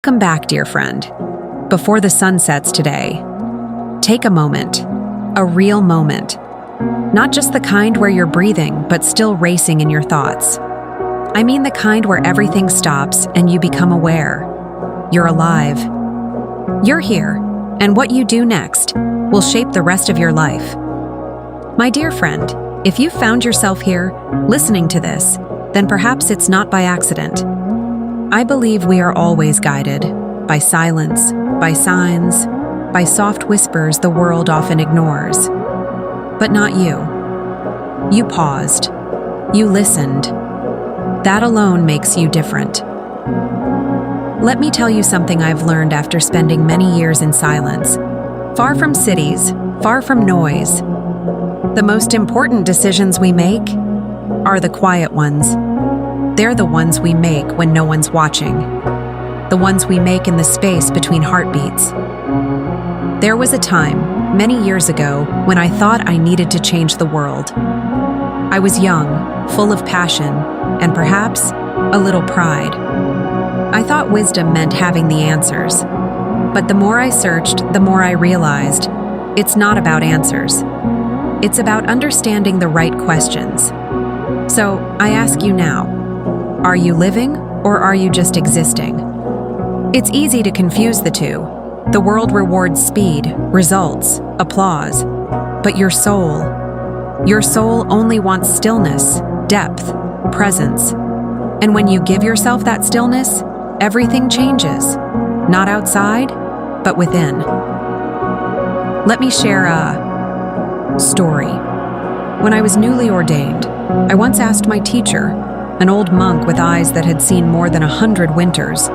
Welcome back, dear friend. Before the sun sets today, take a moment, a real moment. Not just the kind where you're breathing, but still racing in your thoughts. I mean the kind where everything stops and you become aware. You're alive. You're here, and what you do next will shape the rest of your life. My dear friend, if you found yourself here, listening to this, then perhaps it's not by accident. I believe we are always guided by silence, by signs, by soft whispers the world often ignores. But not you. You paused. You listened. That alone makes you different. Let me tell you something I've learned after spending many years in silence. Far from cities, far from noise, the most important decisions we make are the quiet ones. They're the ones we make when no one's watching. The ones we make in the space between heartbeats. There was a time, many years ago, when I thought I needed to change the world. I was young, full of passion, and perhaps a little pride. I thought wisdom meant having the answers. But the more I searched, the more I realized it's not about answers. It's about understanding the right questions. So I ask you now, are you living or are you just existing? It's easy to confuse the two. The world rewards speed, results, applause. But your soul only wants stillness, depth, presence. And when you give yourself that stillness, everything changes. Not outside, but within. Let me share a story. When I was newly ordained, I once asked my teacher, an old monk with eyes that had seen more than 100 winters,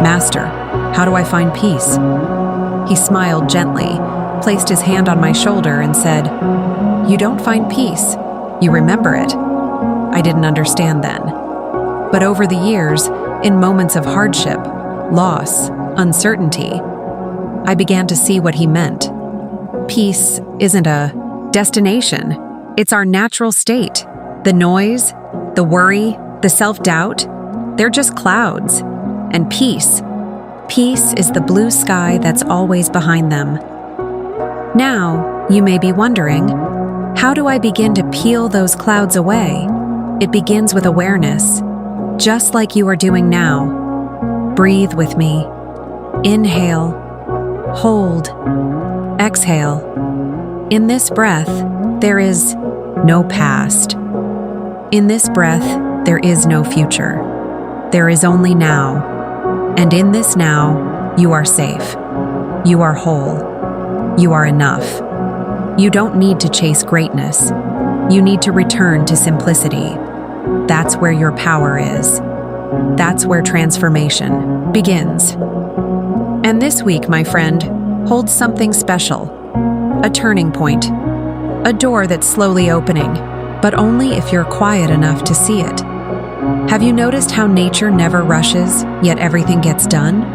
"Master, how do I find peace?" He smiled gently, placed his hand on my shoulder and said, "You don't find peace, you remember it." I didn't understand then. But over the years, in moments of hardship, loss, uncertainty, I began to see what he meant. Peace isn't a destination, it's our natural state. The noise, the worry, the self-doubt, they're just clouds. And peace is the blue sky that's always behind them. Now, you may be wondering, how do I begin to peel those clouds away? It begins with awareness, just like you are doing now. Breathe with me. Inhale, hold, exhale. In this breath, there is no past. In this breath, there is no future. There is only now. And in this now, you are safe. You are whole. You are enough. You don't need to chase greatness. You need to return to simplicity. That's where your power is. That's where transformation begins. And this week, my friend, holds something special. A turning point. A door that's slowly opening, but only if you're quiet enough to see it. Have you noticed how nature never rushes, yet everything gets done?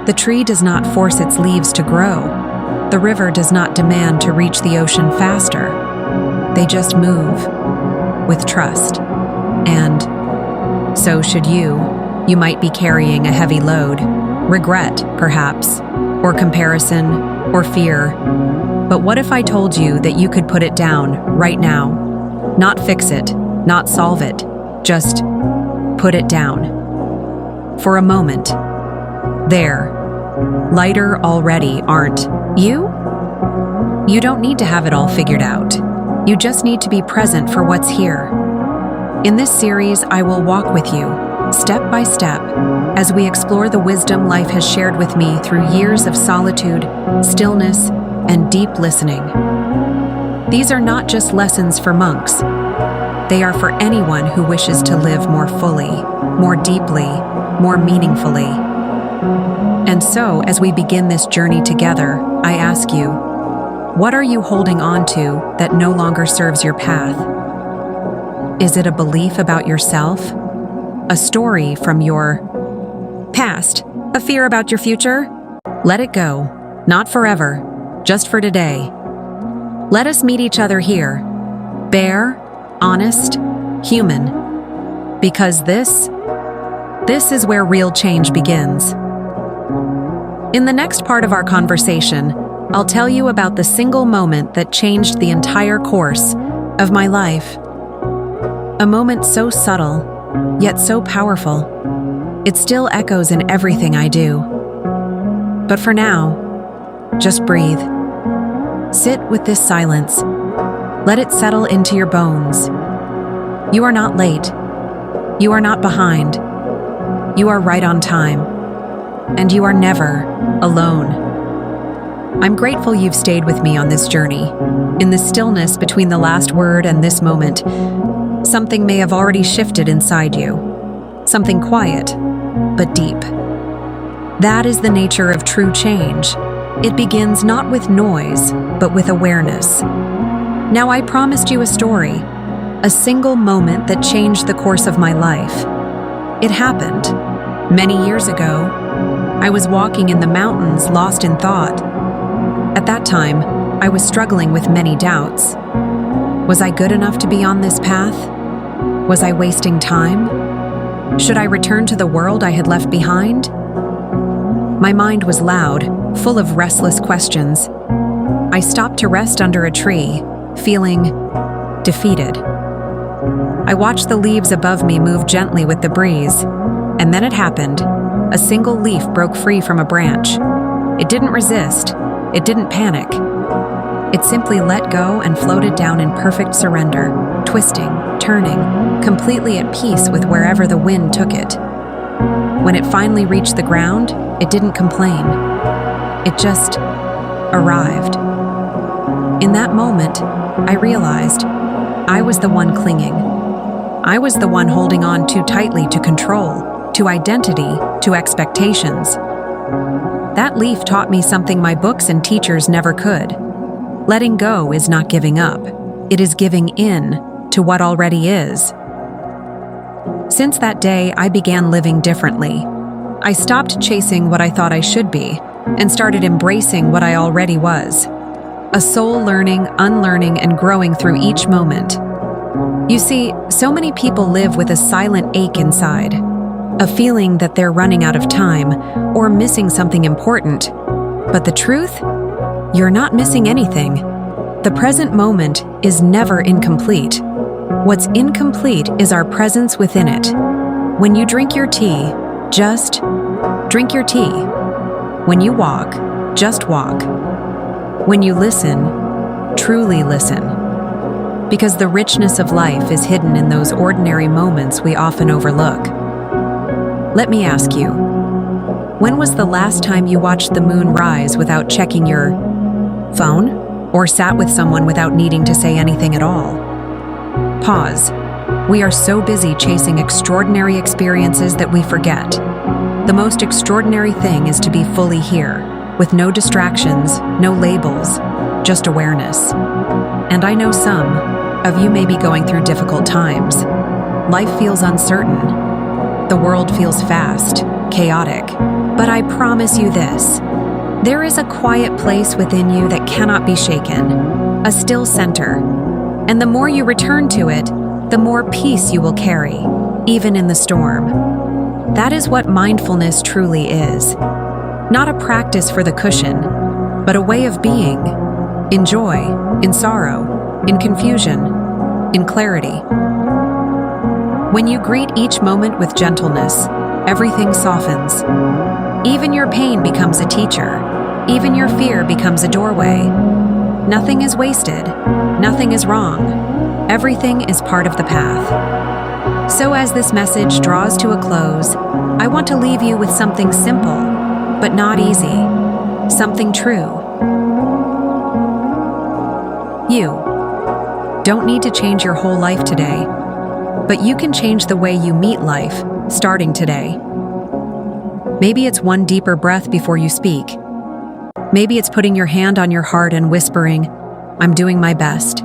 The tree does not force its leaves to grow. The river does not demand to reach the ocean faster. They just move, with trust. And so should you. You might be carrying a heavy load, regret, perhaps, or comparison, or fear. But what if I told you that you could put it down right now? Not fix it, not solve it, just put it down. For a moment. There. Lighter already, aren't you? You don't need to have it all figured out. You just need to be present for what's here. In this series, I will walk with you, step by step, as we explore the wisdom life has shared with me through years of solitude, stillness, and deep listening. These are not just lessons for monks. They are for anyone who wishes to live more fully, more deeply, more meaningfully. And so, as we begin this journey together, I ask you, what are you holding on to that no longer serves your path? Is it a belief about yourself? A story from your past? A fear about your future? Let it go. Not forever, just for today. Let us meet each other here. Bare, honest, human. Because this is where real change begins. In the next part of our conversation, I'll tell you about the single moment that changed the entire course of my life. A moment so subtle, yet so powerful. It still echoes in everything I do. But for now, just breathe. Sit with this silence. Let it settle into your bones. You are not late. You are not behind. You are right on time. And you are never alone. I'm grateful you've stayed with me on this journey. In the stillness between the last word and this moment, something may have already shifted inside you. Something quiet, but deep. That is the nature of true change. It begins not with noise, but with awareness. Now, I promised you a story, a single moment that changed the course of my life. It happened many years ago. I was walking in the mountains, lost in thought. At that time, I was struggling with many doubts. Was I good enough to be on this path? Was I wasting time? Should I return to the world I had left behind? My mind was loud, full of restless questions. I stopped to rest under a tree, feeling defeated. I watched the leaves above me move gently with the breeze, and then it happened. A single leaf broke free from a branch. It didn't resist. It didn't panic. It simply let go and floated down in perfect surrender, twisting, turning, completely at peace with wherever the wind took it. When it finally reached the ground, it didn't complain. It just arrived. In that moment, I realized I was the one clinging. I was the one holding on too tightly to control, to identity, to expectations. That leaf taught me something my books and teachers never could. Letting go is not giving up. It is giving in to what already is. Since that day, I began living differently. I stopped chasing what I thought I should be and started embracing what I already was. A soul learning, unlearning, and growing through each moment. You see, so many people live with a silent ache inside. A feeling that they're running out of time or missing something important. But the truth? You're not missing anything. The present moment is never incomplete. What's incomplete is our presence within it. When you drink your tea, just drink your tea. When you walk, just walk. When you listen, truly listen. Because the richness of life is hidden in those ordinary moments we often overlook. Let me ask you, when was the last time you watched the moon rise without checking your phone? Or sat with someone without needing to say anything at all? Pause. We are so busy chasing extraordinary experiences that we forget. The most extraordinary thing is to be fully here, with no distractions, no labels, just awareness. And I know some of you may be going through difficult times. Life feels uncertain. The world feels fast, chaotic. But I promise you this. There is a quiet place within you that cannot be shaken, a still center. And the more you return to it, the more peace you will carry, even in the storm. That is what mindfulness truly is. Not a practice for the cushion, but a way of being, in joy, in sorrow, in confusion, in clarity. When you greet each moment with gentleness, everything softens. Even your pain becomes a teacher. Even your fear becomes a doorway. Nothing is wasted. Nothing is wrong. Everything is part of the path. So as this message draws to a close, I want to leave you with something simple, but not easy. Something true. You don't need to change your whole life today, but you can change the way you meet life, starting today. Maybe it's one deeper breath before you speak. Maybe it's putting your hand on your heart and whispering, "I'm doing my best."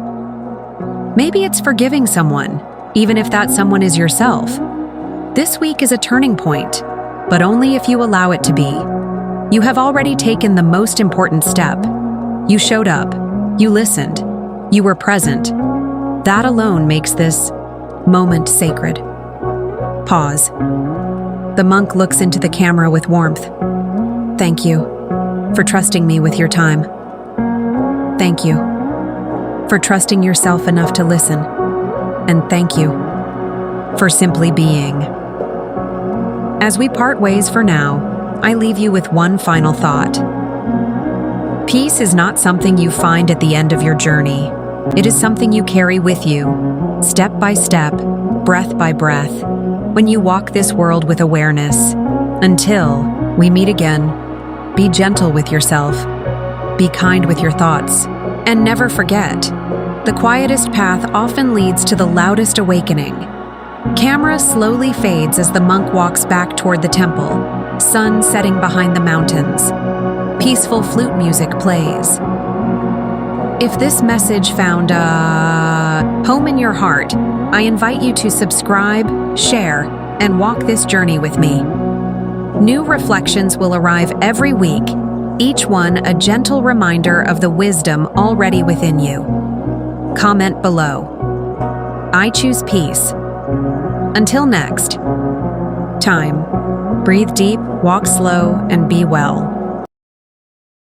Maybe it's forgiving someone, even if that someone is yourself. This week is a turning point, but only if you allow it to be. You have already taken the most important step. You showed up. You listened. You were present. That alone makes this moment sacred. Pause. The monk looks into the camera with warmth. Thank you. for trusting me with your time. Thank you for trusting yourself enough to listen. And thank you for simply being. As we part ways for now, I leave you with one final thought. Peace is not something you find at the end of your journey. It is something you carry with you, step by step, breath by breath, when you walk this world with awareness. Until we meet again, be gentle with yourself, be kind with your thoughts, and never forget, the quietest path often leads to the loudest awakening. Camera slowly fades as the monk walks back toward the temple, sun setting behind the mountains. Peaceful flute music plays. If this message found a home in your heart, I invite you to subscribe, share, and walk this journey with me. New reflections will arrive every week, each one a gentle reminder of the wisdom already within you. Comment below. I choose peace. Until next time, breathe deep, walk slow, and be well.